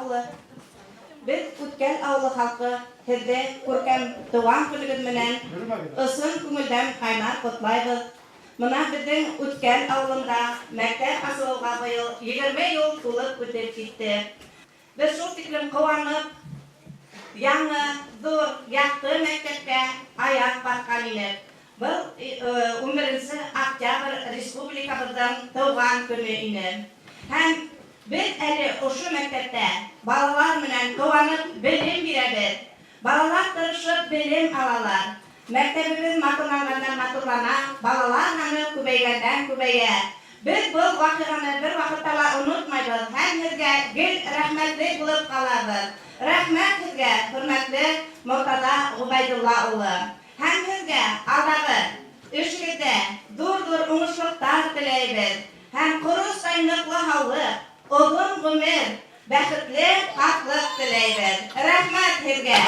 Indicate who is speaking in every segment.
Speaker 1: улы. Biz Utkel avlı halkı hizde көркем туған күнігіз менен ысын күңілден қайнар құтлайбыз. Мына біздің Utkel ауылында мәктеп ашылуға быйыл 20 жыл толып өтіп кетті. Біз шул тиклем қуанып, яңы, зор, яқты мәктепке аяқ басқан едік. Бұл 11 октябрь республикамыздың туған күні еді. Һәм biz әлі ұшы мәктепте балалар менен қуанып білім береміз. Балалар тырышып білім алалар. Мәктебimiz матурланғандан матурлана, балалар саны көбейгәндән көбәйә. Biz бұл вакыйганы бер вакытта онытмайбыз. Һәм сезгә гел рәхмәтле булып калабыз. Рәхмәт сезгә, хөрмәтле Мортаза Губайдулла улы. Һәм сезгә алдагы эшегездә зур уңышлыктар теләйбез. Һәм курус сайныклы һаулык, uzun ömür, бәхетле хаклык теләйбез. Рәхмәт сезгә.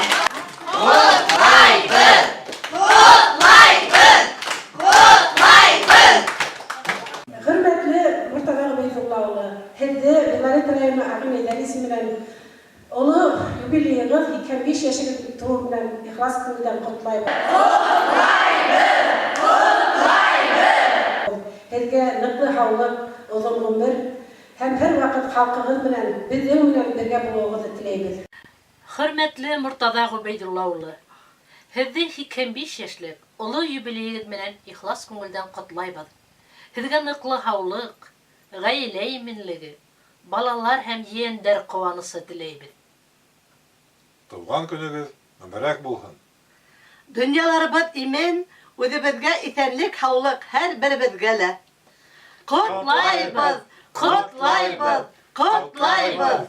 Speaker 1: Кутлайбыз! Кутлайбыз! Кутлайбыз!
Speaker 2: Hürmetli Murtaza Gubeytullah улы, Hende Vilayet rayonu Akmeyden isminden onu юбилейiniz 25 yaşını tuğumdan ihlas kılından kutlayıp.
Speaker 1: Kutlayбыз! Kutlayбыз!
Speaker 2: Hende nıklı havlık, uzun ömür, hem her vakit halkımız bilen, bizim bilen birge bulduğunuzu dileybiz.
Speaker 3: Hürmetli Murtaza Gubeytullah улы, Hizde 25 yaşlık ulu юбилейiniz bilen ihlas kılından kutlayıp. Sizge nıklı havlık, gaile eminligi, balalar hem yeğender kovanısı dileybiz.
Speaker 4: Tuğan gününüz mübarek bulsun.
Speaker 5: Dünyalarımız imen, özümüzge itenlik havlık her birimizgele. Kutlayıbız, kutlayıbız, kutlayıbız.